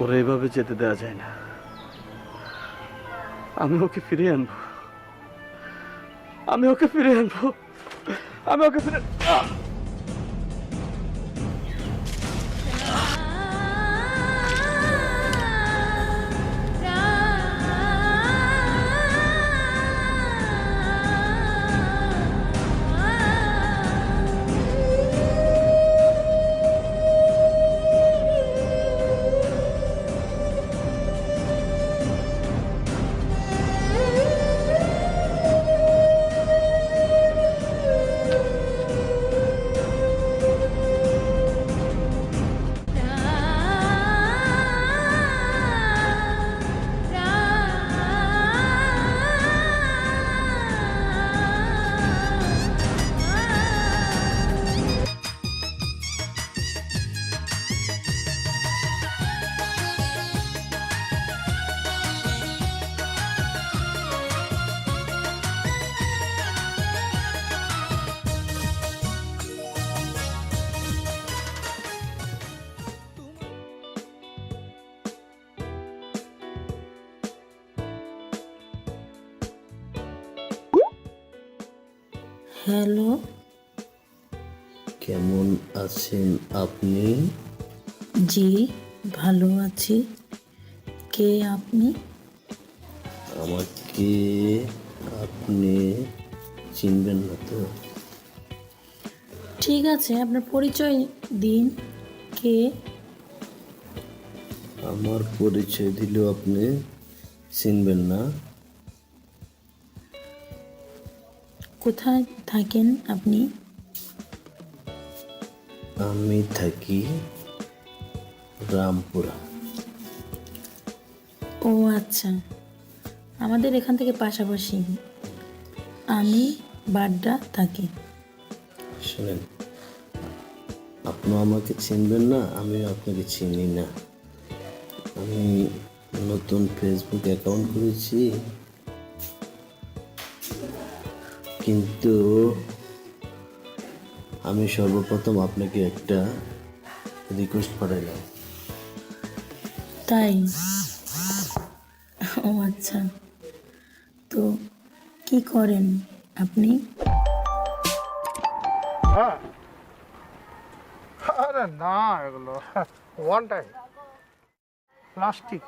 ওরে এভাবে যেতে দেওয়া যায় না। আমি ওকে ফিরিয়ে আনবো, আমি ওকে ফিরিয়ে আনবো, আমি ওকে ফিরে হ্যালো, কেমন আছেন আপনি? জি ভালো আছি। কে আপনি? আমাকে আপনি চিনবেন না তো? ঠিক আছে, আপনার পরিচয় দিন। কে? আমার পরিচয় দিলেও আপনি চিনবেন না? কোথায় থাকেন আপনি? আমি থাকি রামপুরা। ও আচ্ছা, আমাদের এখান থেকে পাশাপাশি। আমি বাড্ডা থাকি। শোনেন, আপনি আমাকে চিনবেন না, আমিও আপনাকে চিনি না। আমি নতুন ফেসবুক অ্যাকাউন্ট করেছি, কিন্তু আমি সর্বপ্রথম আপনাকে একটা রিকোয়েস্ট পাঠাইলাম। তাই? ও আচ্ছা, তো কি করেন আপনি? হ্যাঁ, আরে না, এগুলো ওয়ান টাইম প্লাস্টিক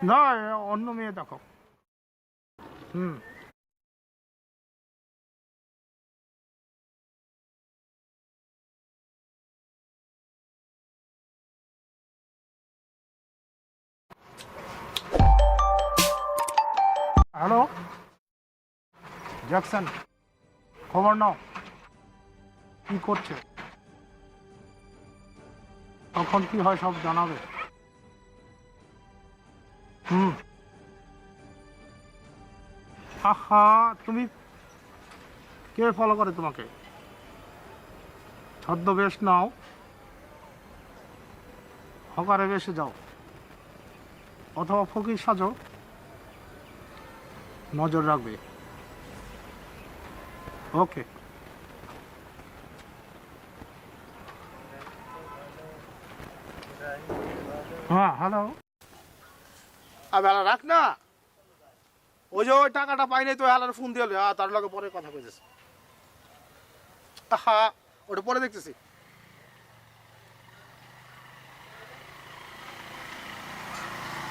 না, অন্য মেয়ে দেখো। হুম, হ্যালো জ্যাকসন, খবর নাও, কি করছে, তখন কি হয় সব জানাবে। হুম, আহা, তুমি কে ফলো করে তোমাকে? ছদ্মবেশ নাও, হকারে বেশে যাও, অথবা ফকির সাজো, নজর রাখবে। ওকে। হ্যাঁ, হ্যালো। আর বেলা রাখ না, ওই যে ওই টাকাটা পাই নাই তো, হেলার ফোন দিয়ে তার লগে পরে কথা কইতেছে। হ্যাঁ, ওটা পরে দেখতেছি।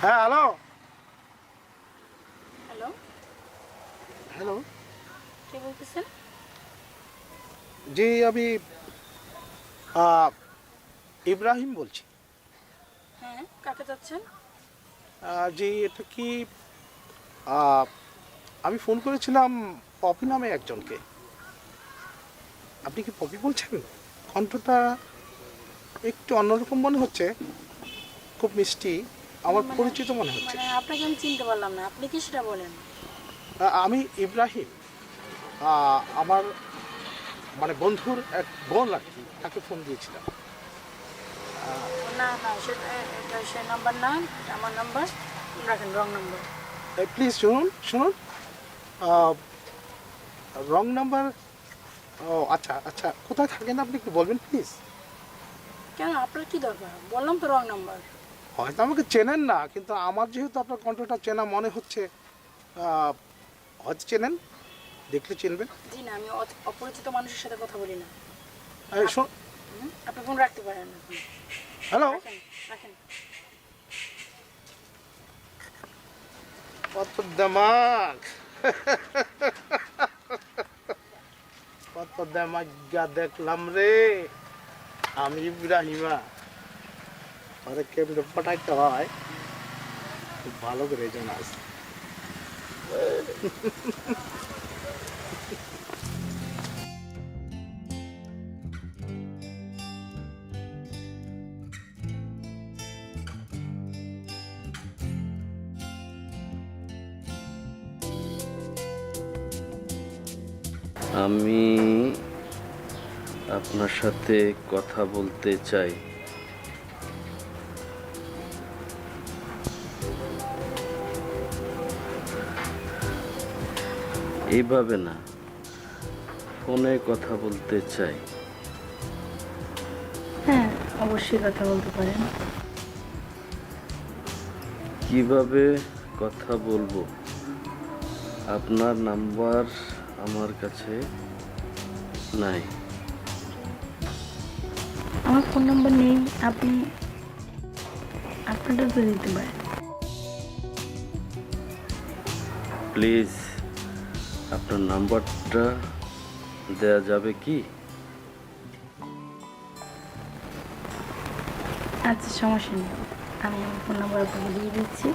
হ্যাঁ, হ্যালো হ্যালো, হ্যালো। কে বলতেছেন? জি, আমি ইব্রাহিম বলছি। হ্যাঁ, কাকে যাচ্ছেন? জি, এটা কি আহ, আমি ফোন করেছিলাম পপি নামে একজনকে। আপনি কি পপি বলছেন? কণ্ঠটা একটু অন্যরকম মনে হচ্ছে, খুব মিষ্টি, আমার পরিচিত মনে হচ্ছে। মানে আপনাকে আমি চিনতে পারলাম না, আপনি কি সেটা বলেন? আমি ইব্রাহিম, আমার মানে বন্ধুর এক বোন আর কি, তাকে ফোন দিয়েছিলাম। না না, সেটা সে নাম্বার না, আমার নাম্বার রাখেন, রং নাম্বার। প্লিজ শুনুন শুনুন, রং নাম্বার। ও আচ্ছা আচ্ছা, কোথায় থাকেন আপনি একটু বলবেন প্লিজ? কেন আপনার কি দরকার? বললাম তো রং নাম্বার। হয়তো আমাকে চেনেন না, কিন্তু আমার যেহেতু আপনার কণ্ঠটা চেনা মনে হচ্ছে, হয়তো চেনেন, দেখলে চিনবেন। জি না, আমি অপরিচিত মানুষের সাথে কথা বলি না। এই আপনি ফোন রাখতে পারেন। হ্যালো, রাখেন রাখেন। কত দিমাগ, কত দিমাগা দেখলাম রে আমি ইব্রাহিমা। আরে কেমনে পটাইতে হয় খুব ভালো করে জানা আছে। আমি আপনার সাথে কথা বলতে চাই। এইভাবে না, ফোনে কথা বলতে চাই। হ্যাঁ, অবশ্যই কথা বলতে পারেন। কিভাবে কথা বলবো? আপনার নাম্বার আমার কাছে নাই। আমার ফোন নাম্বার নেই, আপনি আপনারটা তো দিতে পারেন। প্লিজ আপনার নাম্বারটা দেয়া যাবে কি? আচ্ছা, সমস্যা নেই, আমি আমার ফোন নাম্বার আপনাকে দিয়ে দিচ্ছি।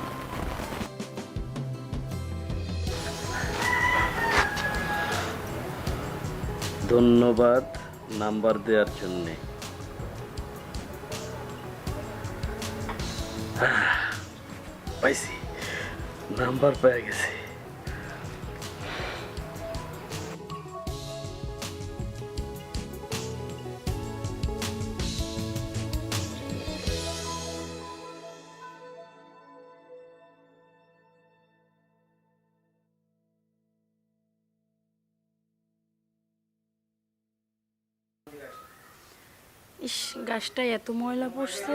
ধন্যবাদ নাম্বার দেওয়ার জন্যে। পাইছি, নাম্বার পেয়ে গেছি। ইস, গাছটা এত ময়লা পড়ছে।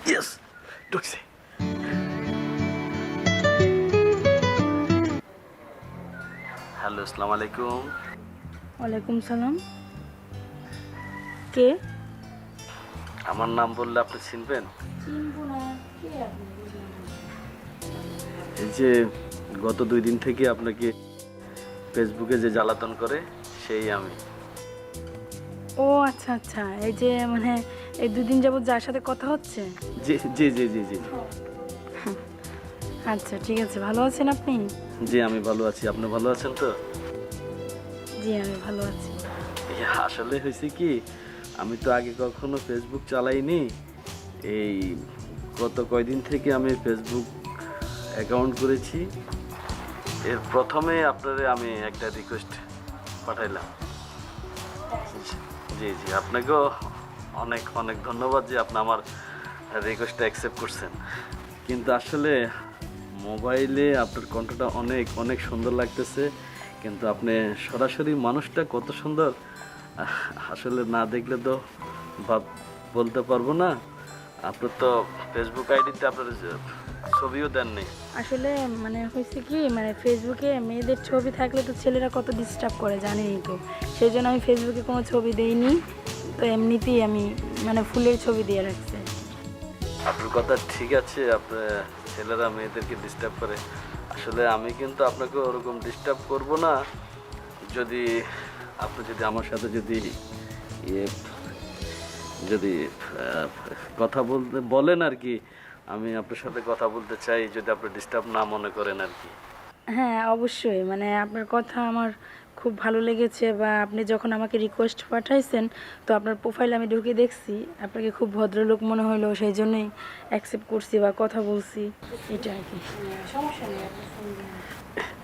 ইয়েস, ঢুকছে। হ্যালো, আসসালামু আলাইকুম। ওয়ালাইকুম সালাম। কে? আমার নাম বললে আপনি চিনবেন? চিনবো না, কে আপনি? এই যে গত 2 দিন থেকে আপনাকে ফেসবুকে যে জ্বালাতন করে সেই আমি। ও আচ্ছা আচ্ছা, এই যে মানে এই 2 দিন যাবত যার সাথে কথা হচ্ছে। জি জি জি জি জি আচ্ছা ঠিক আছে, ভালো আছেন আপনি? জি, আমি ভালো আছি। আপনি ভালো আছেন তো? জি, আমি ভালো আছি। আসলে হয়েছে কি, আমি তো আগে কখনো ফেসবুক চালাইনি। এই গত কয়দিন থেকে আমি ফেসবুক অ্যাকাউন্ট করেছি। এর প্রথমে আপনারে আমি একটা রিকোয়েস্ট পাঠাইলাম। জি জি, আপনাকেও অনেক অনেক ধন্যবাদ যে আপনি আমার রিকোয়েস্টটা অ্যাকসেপ্ট করছেন। কিন্তু আসলে মোবাইলে আপনার কণ্ঠটা অনেক অনেক সুন্দর লাগতেছে, কিন্তু আপনি সরাসরি মানুষটা কত সুন্দর আসলে না দেখলে তো বলতে পারবো না। আপনার তো ফেসবুক আইডিতে আপনার ছবিও দেননি। আসলে মানে হয়েছে কি, মানে ফেসবুকে মেয়েদের ছবি থাকলে তো ছেলেরা কত ডিস্টার্ব করে জানেনই তো, সেই জন্য আমি ফেসবুকে কোনো ছবি দেইনি। তো এমনিতেই আমি মানে ফুলের ছবি দিয়ে রাখছি। আপনার কথা ঠিক আছে, আপনার ছেলেরা মেয়েদেরকে ডিস্টার্ব করে। আসলে আমি কিন্তু আপনাকে ওরকম ডিস্টার্ব করব না। যদি আপনি যদি আমার সাথে যদি যদি কথা বলেন আর কি, আমি আপনার সাথে কথা বলতে চাই, যদি আপনি ডিস্টার্ব না মনে করেন আর কি। হ্যাঁ অবশ্যই, মানে আপনার কথা আমার খুব ভালো লেগেছে, বা আপনি যখন আমাকে রিকোয়েস্ট পাঠাইছেন তো আপনার প্রোফাইল আমি ঢুকে দেখছি, আপনাকে খুব ভদ্রলোক মনে হলো, সেই জন্যই অ্যাকসেপ্ট করছি বা কথা বলছি, এটা আর কি। সমস্যা নেই।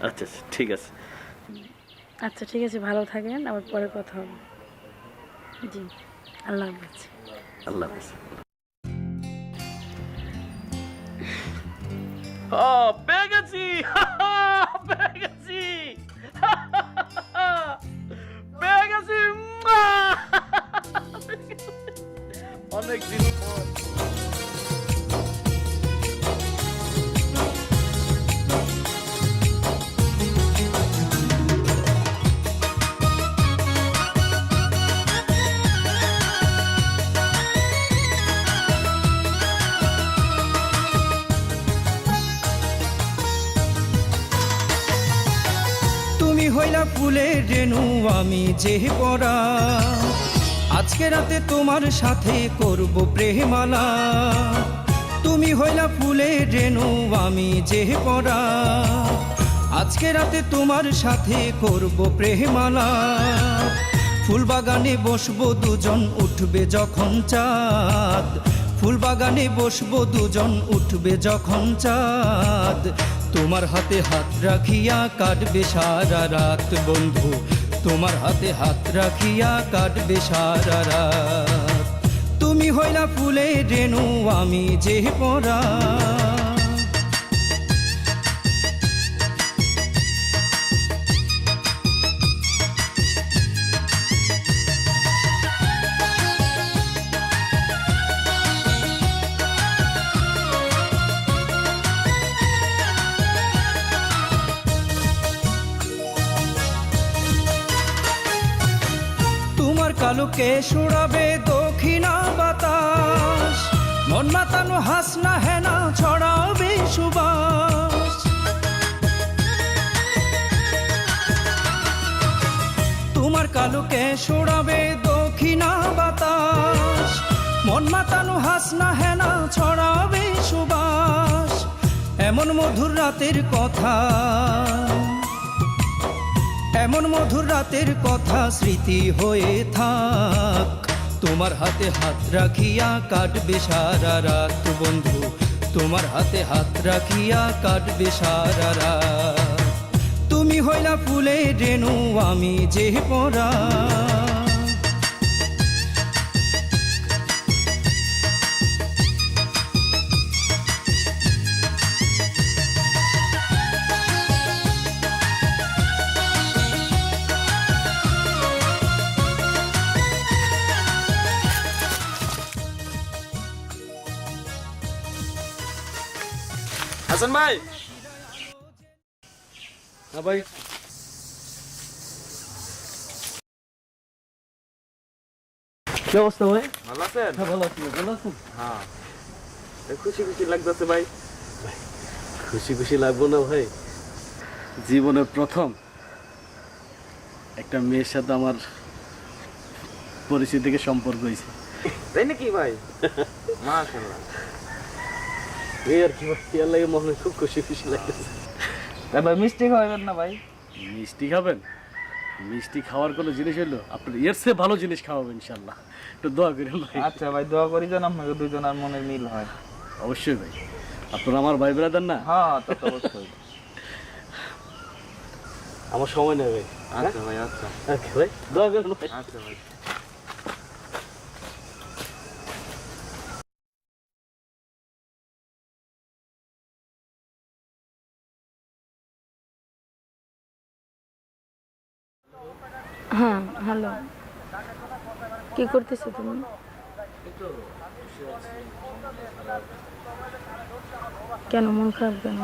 আচ্ছা আচ্ছা, ঠিক আছে। আচ্ছা ঠিক আছে, ভালো থাকেন, আবার পরে কথা হবে। জি, আল্লাহ হাফেজ। আল্লাহ হাফেজ। পেয়ে গেছি, পেয়ে গেছি, পেয়ে গেছি অনেক দিন পর। তুমি হইলা ফুলের রেণু আমি যে পরা, আজকে রাতে তোমার সাথে করব প্রেমালা। তুমি হইলা ফুলের রেণু আমি যে পরা, আজকে রাতে তোমার সাথে করব প্রেমালা। ফুল বাগানে বসবো দুজন, উঠবে যখন চাঁদ। ফুল বাগানে বসবো দুজন, উঠবে যখন চাঁদ। তোমার হাতে হাত রাখিয়া কাটবে সারা রাত বন্ধু, তোমার হাতে হাত রাখিয়া কাটবে সারা রাত। তুমি হইলা ফুলের রেণু আমি যে পরা। তোমার কালো কেশ উড়াবে দক্ষিণা বাতাস, মন মাতানো হাসনা হেনা ছড়াবে সুবাস। তোমার কালো কেশ উড়াবে দক্ষিণা বাতাস, মন মাতানো হাসনা হেনা ছড়াবে সুবাস। এমন মধুর রাতের কথা, এমন মধুর রাতের কথা স্মৃতি হয়ে থাক। তোমার হাতে হাত রাখিয়া কাটবে সারা রাত বন্ধু, তোমার হাতে হাত রাখিয়া কাটবে সারা রাত। তুমি হইলা ফুলের রেণু আমি যে পরা। হাসান ভাই, হ্যাঁ ভাই, কি অবস্থা ভাই? ভালো আছেন? হ্যাঁ ভালো আছি, ভালো আছেন? হ্যাঁ, খুশি খুশি লাগতেছে ভাই। খুশি খুশি লাগবো না ভাই? জীবনের প্রথম একটা মেয়ের সাথে আমার পরিচিতি থেকে সম্পর্ক হয়েছে। তাই নাকি ভাই? মাশাআল্লাহ। এই আর কি খেয়াল লাগে, মনে খুব খুশি খুশি লাগতেছে। ভাই মিষ্টি খাওয়াবেন না ভাই? মিষ্টি খাবেন? মিষ্টি খাওয়ার কোনো জিনিস হইলো? আপনার এর চেয়ে ভালো জিনিস খাওয়াবেন ইনশাল্লাহ, একটু দোয়া করেন ভাই। আচ্ছা ভাই, দোয়া করি যেন আপনাকে দুজনের মনের মিল হয়। অবশ্যই ভাই, আপনারা আমার ভাই ব্রাদার না? হ্যাঁ, তা তো অবশ্যই। আমার সময় নেই ভাই। আচ্ছা ভাই, আচ্ছা ওকে ভাই, দোয়া করেন ভাই। আচ্ছা ভাই। হ্যাঁ হ্যালো, কি করতেছো তুমি? কেন মন খারাপ কেন?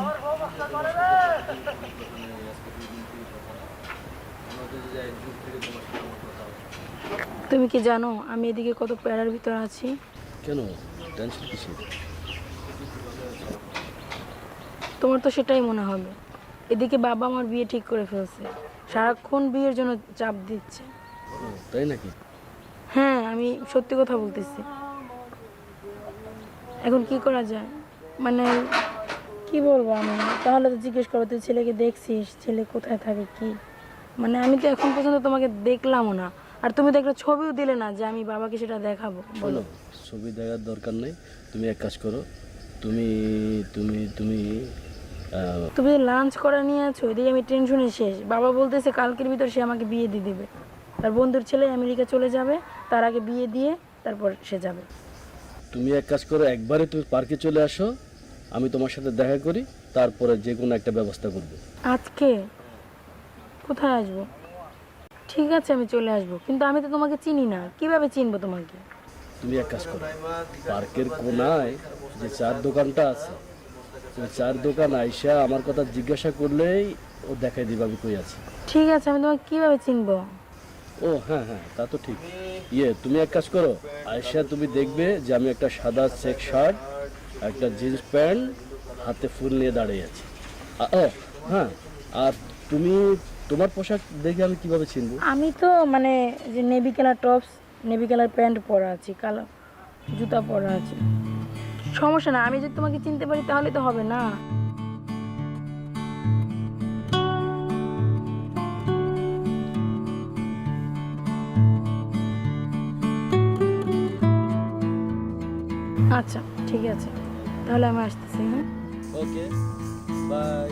তুমি কি জানো আমি এদিকে কত প্যারার ভিতর আছি? কেন টেনশন কিসের? তোমার তো সেটাই মনে হবে। এদিকে বাবা আমার বিয়ে ঠিক করে ফেলছে, সারাক্ষণ বিয়ের জন্য চাপ দিচ্ছে। তাই নাকি? হ্যাঁ, আমি সত্যি কথা বলতেছি। এখন কি করা যায়, মানে কি বলবো আমি? তাহলে তো জিজ্ঞেস করো, তুই ছেলেকে দেখছিস, ছেলে কোথায় থাকে কি? মানে আমি তো এখন পর্যন্ত তোমাকে দেখলামও না, আর তুমি তো একটা ছবিও দিলে না যে আমি বাবাকে সেটা দেখাবো। বলো, ছবি দেখার দরকার নেই। তুমি এক কাজ করো, তুমি তুমি তুমি তুমি লাঞ্চ করা নিয়ে আছো, এদিকে আমি টেনশনে শেষ। বাবা বলতেছে কালকের ভিতর সে আমাকে বিয়ে দিয়ে দিবে, তার বন্ধুর ছেলে আমেরিকা চলে যাবে, তার আগে বিয়ে দিয়ে তারপর সে যাবে। তুমি এক কাজ করো, একবারে তুমি পার্কে চলে আসো, আমি তোমার সাথে দেখা করি, তারপরে যে কোনো একটা ব্যবস্থা করব। আজকে কোথায় আসবো? ঠিক আছে, আমি চলে আসবো, কিন্তু আমি তো তোমাকে চিনি না, কিভাবে চিনবো তোমাকে? তুমি এক কাজ করো, পার্কের কোনায় যে চার দোকানটা আছে, ওই চার দোকান আইসা আমার কথা জিজ্ঞাসা করলেই ও দেখাই দিবে আমি কই আছি। ঠিক আছে, আমি তোমাকে কিভাবে চিনবো? ও হ্যাঁ হ্যাঁ, তা তো ঠিক। তুমি এক কাজ করো, আয়সা তুমি দেখবে যে আমি একটা সাদা চেক শার্ট, একটা জিন্স প্যান্ট, হাতে ফুল নিয়ে দাঁড়িয়ে আছি। ও হ্যাঁ, আর তুমি তোমার পোশাক দেখে আমি কিভাবে চিনবো? আমি তো মানে যে navy colour tops, navy colour pant পরা আছি, কালো জুতা পরা আছে। সমস্যা না, আমি যদি তোমাকে চিনতে পারি তাহলে তো হবে না। আচ্ছা ঠিক আছে, তাহলে আমি আসতেছি। হ্যাঁ, ওকে, বাই।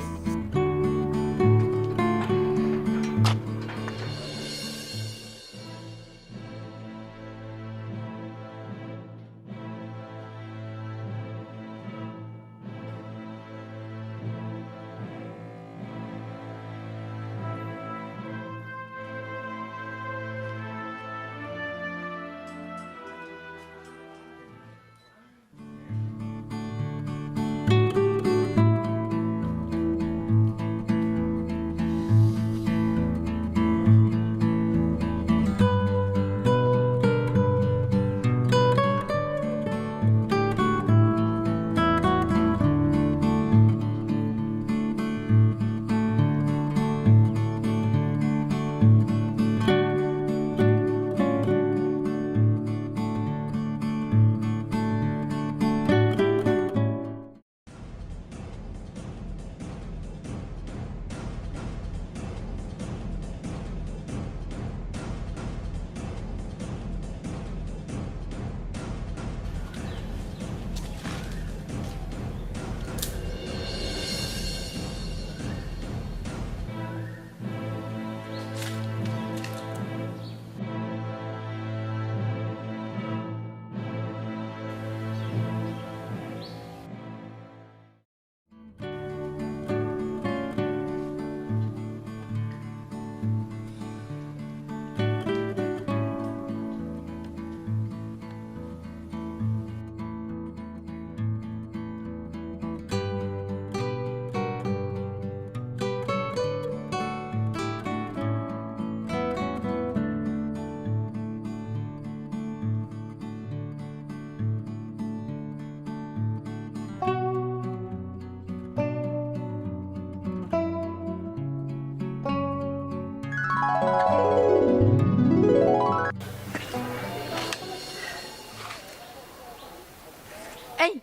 এই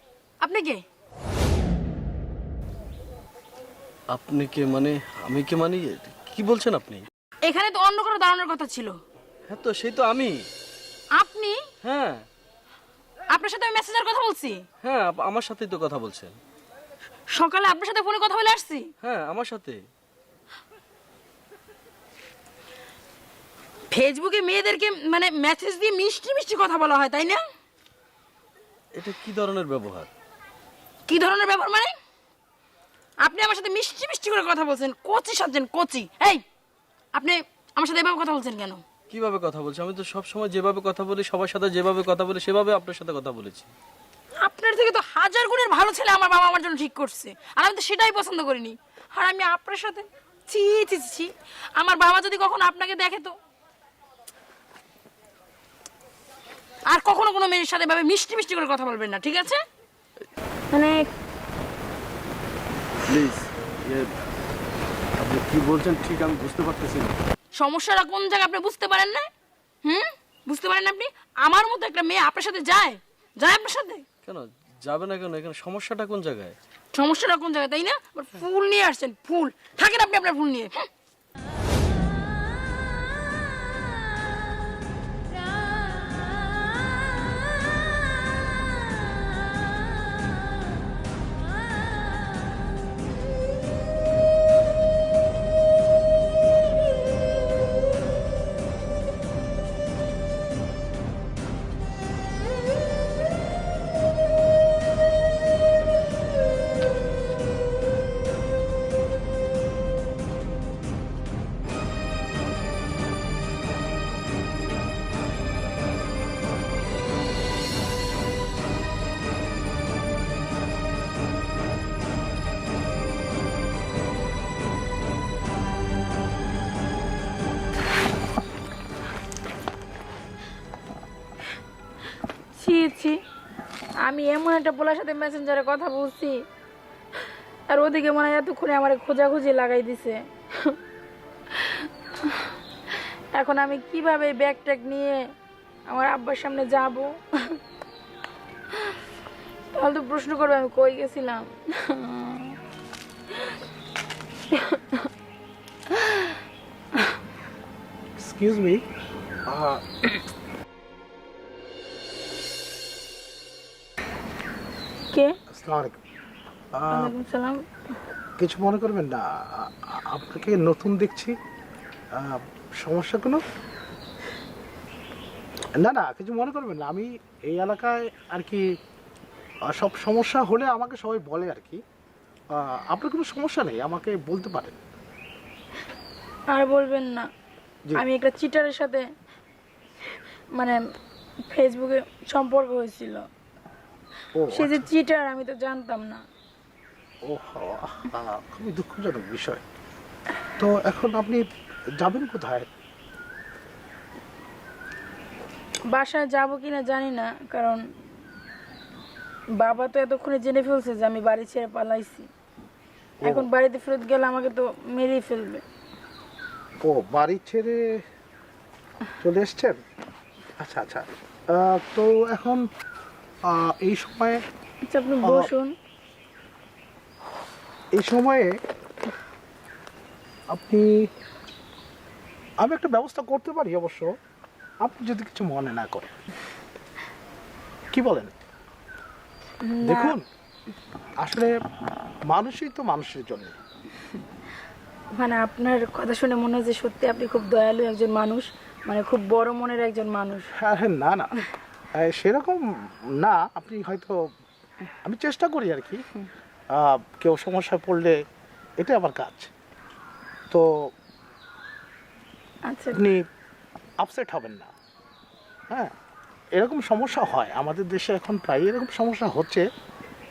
আপনি কে? আপনি কে মানে? আমি কে মানে? কি বলছেন আপনি? এখানে তো অন্য কোনো দাঁড়ানোর কথা ছিল। হ্যাঁ তো সেই তো আমি। আপনি? হ্যাঁ আপনার সাথে আমি মেসেজের কথা বলছি। হ্যাঁ, আমার সাথেই তো কথা বলছেন। সকালে আপনার সাথে ফোনে কথা বলে আসছি। হ্যাঁ আমার সাথে। ফেসবুকে মেয়েদেরকে মানে মেসেজ দিয়ে মিষ্টি মিষ্টি কথা বলা হয়, তাই না? এটা কি ধরনের ব্যবহার? কি ধরনের ব্যাপার মানে? আপনি আমার সাথে মিষ্টি মিষ্টি করে কথা বলছেন, কচি সাজছেন কচি। এই আপনি আমার সাথে এভাবে কথা বলছেন কেন? কিভাবে কথা বলছি? আমি তো সব সময় যেভাবে কথা বলি, সবার সাথে যেভাবে কথা বলি, সেভাবে আপনার সাথে কথা বলেছি। আপনার থেকে তো হাজার গুণের ভালো ছেলে আমার বাবা আমার জন্য ঠিক করছে, আর আমি তো সেটাই পছন্দ করিনি। আর আমি আপনার সাথে ছি ছি ছি, আমার বাবা যদি কখনো আপনাকে দেখে তো। আর কখনো কোনো মেয়ের সাথে এভাবে মিষ্টি মিষ্টি করে কথা বলবেন না, ঠিক আছে? মানে প্লিজ, আপনি কি বলছেন ঠিক আমি বুঝতে পারতেছি না। সমস্যাটা কোন জায়গায় আপনি বুঝতে পারেন না? বুঝতে পারেন না আপনি? আমার মতো একটা মেয়ে আপনার সাথে যায় যায় আপনার সাথে? কেন যাবে না? কেন এখানে সমস্যাটা কোন জায়গায়? সমস্যাটা কোন জায়গায়, তাই না? আবার ফুল নিয়ে আসছেন, ফুল থাকেন আপনি আপনার ফুল নিয়ে। আমি এমন একটা পোলার সাথে মেসেঞ্জারে কথা বলছি, আর ওদিকে মনে হয় এতক্ষণে আমার খোঁজাখুঁজি লাগাই দিছে। এখন আমি কিভাবে ব্যাগ ট্যাগ নিয়ে আমার আব্বার সামনে যাব? তাহলে তো প্রশ্ন করবে আমি কই গেছিলাম। এক্সকিউজ মি, কে? আসসালামু আলাইকুম। ওয়ালাইকুম সালাম। কিছু মনে করবেন না, আপনাকে নতুন দেখছি। সমস্যা কোনো? না না, কিছু মনে করবেন না। আমি এই এলাকায় আর কি সব সমস্যা হলে আমাকে সবাই বলে আর কি। আপনার কোনো সমস্যা নেই, আমাকে বলতে পারেন। আর বলবেন না, জি। আমি একটা চিটারের সাথে মানে ফেসবুকে সম্পর্ক হয়েছিল। ও সে যে চিটার আমি তো জানতাম না। ও, খুবই দুঃখজনক বিষয়। তো এখন আপনি যাবেন কোথায়? বাসায় যাব কিনা জানি না, কারণ বাবা তো এতক্ষণে জেনে ফেলছে যে আমি বাড়ি ছেড়ে পালাইছি। এখন বাড়িতে ফেরত গেলে আমাকে তো মেরেই ফেলবে। ও, বাড়ি ছেড়ে চলে এসছেন? আচ্ছা আচ্ছা। তো এখন এই সময়ে আচ্ছা আপনি বসুন। এই সময়ে আমি একটা ব্যবস্থা করতে পারি অবশ্য, আপনি যদি কিছু মনে না করেন। কি বলেন? না, দেখুন, আসলে মানুষই তো মানুষের জন্য। মানে আপনার কথা শুনে মনে হচ্ছে সত্যি আপনি খুব দয়ালু একজন মানুষ, মানে খুব বড় মনের একজন মানুষ। আরে না না, সেরকম না। আপনি হয়তো, আমি চেষ্টা করি আর কি। কেউ সমস্যায় পড়লে এটা আমার কাজ। তো আচ্ছা আপনি আপসেট হবেন না। হ্যাঁ, এরকম সমস্যা হয় আমাদের দেশে এখন প্রায়, এরকম সমস্যা হচ্ছে।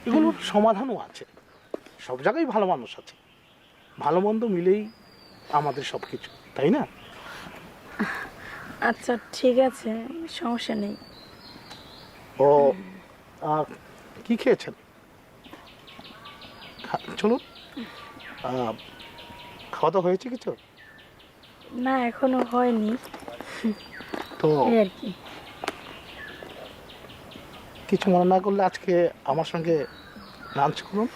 এগুলোর সমাধানও আছে। সব জায়গায় ভালো মানুষ আছে, ভালো মন্দ মিলেই আমাদের সব কিছু, তাই না? আচ্ছা ঠিক আছে, সমস্যা নেই। ও, কি খেয়েছেন? চলুন, খাওয়া দাওয়া হয়েছে কিছু? না এখনো হয়নি, তো এই আর কি। কিছু মনে না করলে আজকে আমার সঙ্গে লাঞ্চ করুন।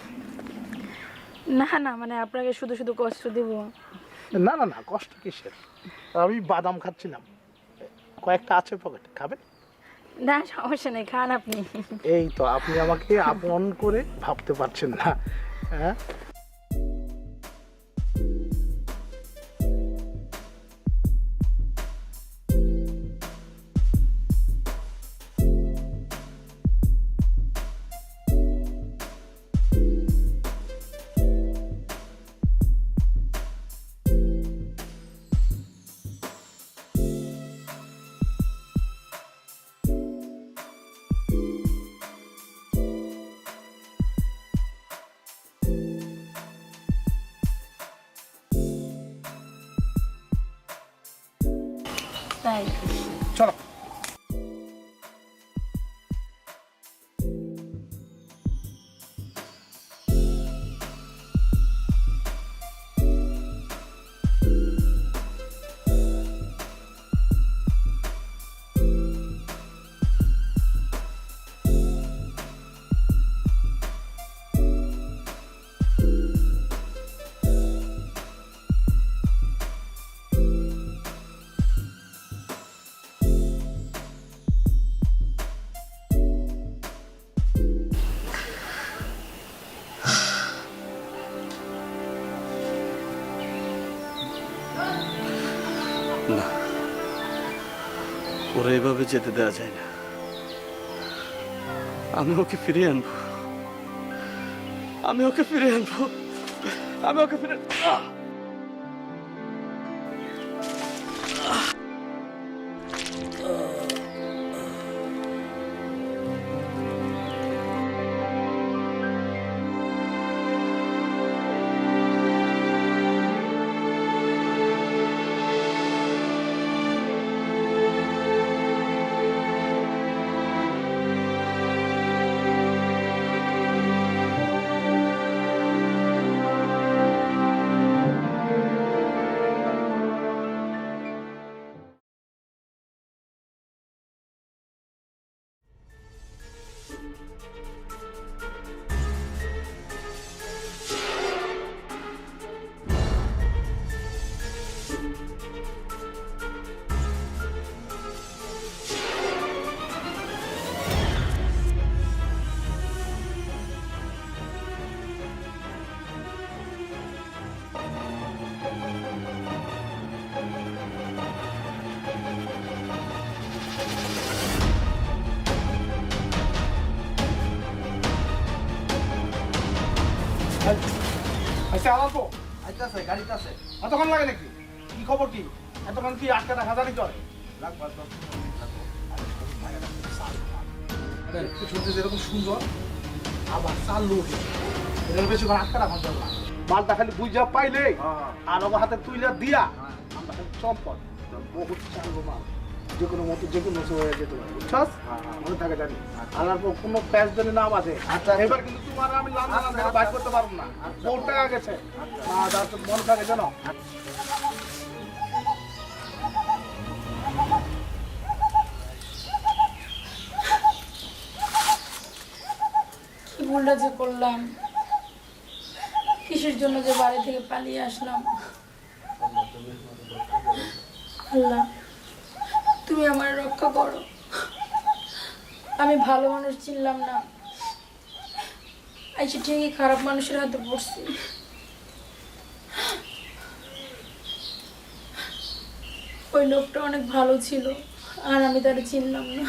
না না, মানে আপনাকে শুধু শুধু কষ্ট দিব? না না না, কষ্ট কিসের? আমি বাদাম খাচ্ছিলাম, কয়েকটা আছে পকেটে, খাবেন? না সমস্যা নেই, খান আপনি। এই তো, আপনি আমাকে আপন করে ভাবতে পারছেন না। হ্যাঁ, তাই চলো। না, ওরা এভাবে যেতে দেওয়া যায় না। আমি ওকে ফিরিয়ে আনবো, আমি ওকে ফিরিয়ে আনবো, আমি ওকে ফিরে আচ্ছা আলাপো আইতাছে গাড়িতে আছে। এতক্ষণ লাগে নাকি? কি খবর কি? এতক্ষণ কি আটকে রাখা জানি চলে? শুনতে যেরকম সুন্দর আবার চালু এর বেশি আটকে রাখা যাবে না। মালটা খালি বুঝা পাইলে আর আমার হাতে তুইলা দিয়া আমরা খালি চম্পট বহুত চালু মাল যে কোনো মতো যে কোনো হয়ে যেতে পারে বুঝছস? মনে থাকে জানি আনার পর কোনো প্যাচ জানি না বাজে। আচ্ছা এবার কিন্তু তোমার আমি লান্দা লান্দা বাইর করতে পারবো না। বহুত টাকা গেছে মনে থাকে জানো। কি ভুলটা যে করলাম, কিসের জন্য যে বাড়ি থেকে পালিয়ে আসলাম। আল্লাহ তুমি আমার রক্ষা করো। আমি ভালো মানুষ চিনলাম না, আইসি ঠিকই খারাপ মানুষের হাতে পড়ছি। ওই লোকটা অনেক ভালো ছিল আর আমি তারা চিনলাম না।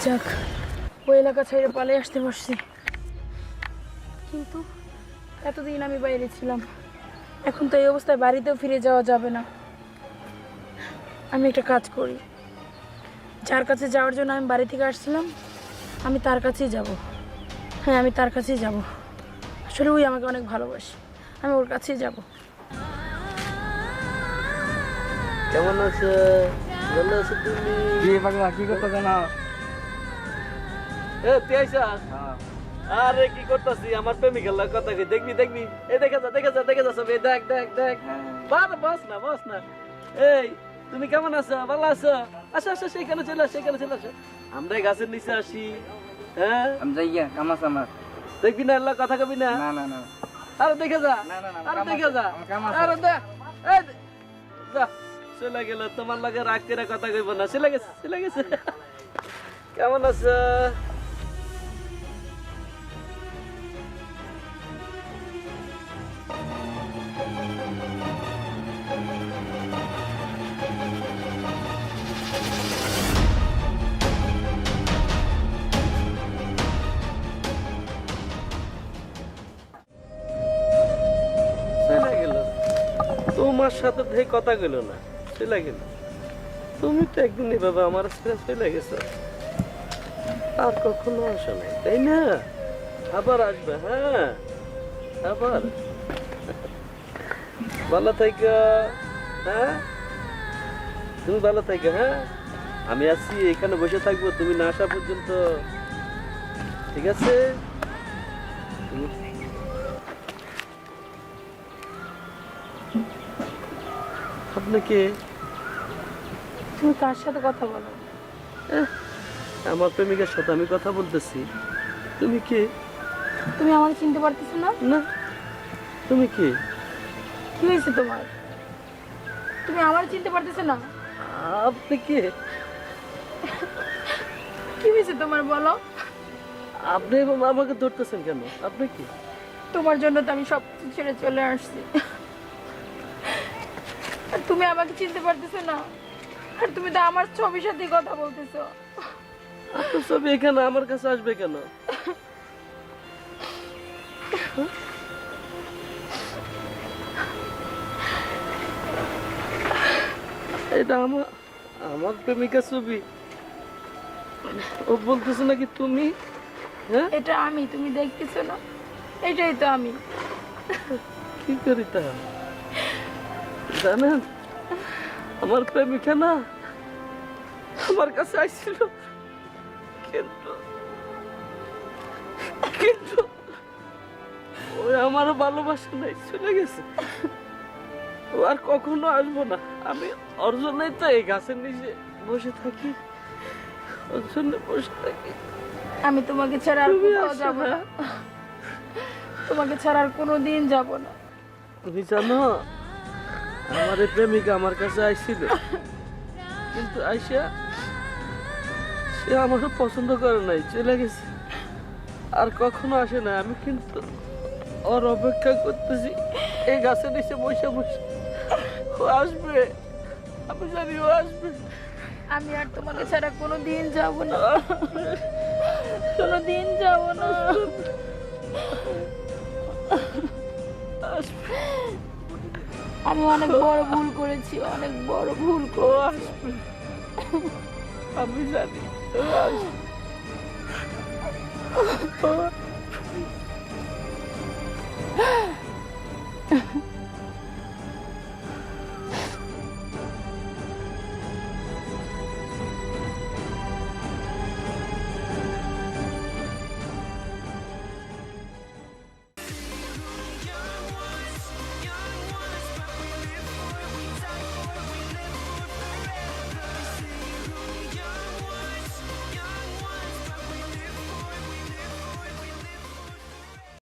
যাক, ওই এলাকা ছেড়ে পালিয়ে আসতে পারছি। কিন্তু এতদিন আমি বাইরে ছিলাম, এখন তো এই অবস্থায় বাড়িতেও ফিরে যাওয়া যাবে না। আমি একটা কাজ করি, যার কাছে যাওয়ার জন্য আমি বাড়ি থেকে আসছিলাম আমি তার কাছেই যাব। হ্যাঁ আমি তার কাছেই যাব, আসলে ওই আমাকে অনেক ভালোবাসে, আমি ওর কাছেই যাব। কেমন আছে? ভালো আছো তুমি? কি পাগলা কি করতে জানো? এ তুই আইছাস? আরে কি করতাছি, আমার প্রেমিকের লাগে কথা কই। দেখবি দেখবি, এই দেখা যা সব, এই দেখ দেখ দেখ। বস না। এই তুমি কেমন আছো? ভালো আছো? আসো সেখানে চলে আসো। আমরা এই গাছের নিচে আসি। হ্যাঁ আমি যাই গিয়া কাম আছে আমার। দেখবি না আল্লাহ কথা কবি না? না আরে দেখে যা, আমার কাম আছে। আরে দেখ, এই যা চলে গেল। তোমার লাগে রাগ করে কথা কইব না। চলে গেছে। কেমন আছো? চলে গেল, তোমার সাথে দেখে কথা কইল না, চলে গেল। তুমি তো একদিন এভাবে আমার ছেড়ে চলে গেছো, আর কখনো আসো নাই, তাই না? আবার আসবে। হ্যাঁ আবার ভালো থাইকা। হ্যাঁ তুমি ভালো থাইকা। হ্যাঁ আমি আছি, এখানে বসে থাকবো তুমি না আসা পর্যন্ত, ঠিক আছে? আপনাকে তুমি কার সাথে কথা বলো? আমার প্রেমিকার সাথে আমি কথা বলতেছি। তুমি কে? তুমি আমাকে চিনতে পারতেছো না? না, তুমি কে? কি হয়েছে তোমার? তুমি আমার চিনতে পারতেছো না? আপনি কে? কি হয়েছে তোমার বলো? আপনি আমাকে ধরতেছেন কেন? আপনি কি? তোমার জন্য তো আমি সব কিছু ছেড়ে চলে আসছি, আর তুমি আমাকে চিনতে পারতেছো না। আর তুমি তো আমার ছবির সাথে কথা বলতেছো। আপনার ছবি এখানে আমার কাছে আসবে কেন? এটা আমার প্রেমিকা ছবি। ও বলতেছে নাকি তুমি? হ্যাঁ এটা আমি, তুমি দেখতেছো না? এটাই তো আমি। কি করি তা জানেন? আমার প্রেমিকা না আমার কাছে আইছিল, কিন্তু কিন্তু ওই আমার ভালোবাসা নাই, চলে গেছে। ও আর কখনো আসবো না। আমি ওর জন্যই তো এই গাছের নিচে বসে থাকি, ওর জন্য বসে থাকি। আমি তোমাকে ছাড়া আর তুমি কোথাও আসো যাব না। না, তোমাকে ছাড়া আর কোনোদিন যাব না। তুমি জানো, আমার এই প্রেমিকা আমার কাছে আইছিল, কিন্তু আইসা সে আমাকে পছন্দ করে নাই, চলে গেছে, আর কখনো আসে না। আমি কিন্তু ওর অপেক্ষা করতেছি এই গাছের নিচে বসে বসে। ও আসবে, আমি জানি ও আসবে। আমি আর তোমাকে ছাড়া কোনোদিন যাব না, কোনোদিন যাব না। আসবে, আমি অনেক বড় ভুল করেছি, অনেক বড় ভুল ও করেছি। আসবে, আমি জানি ও আসবে। ও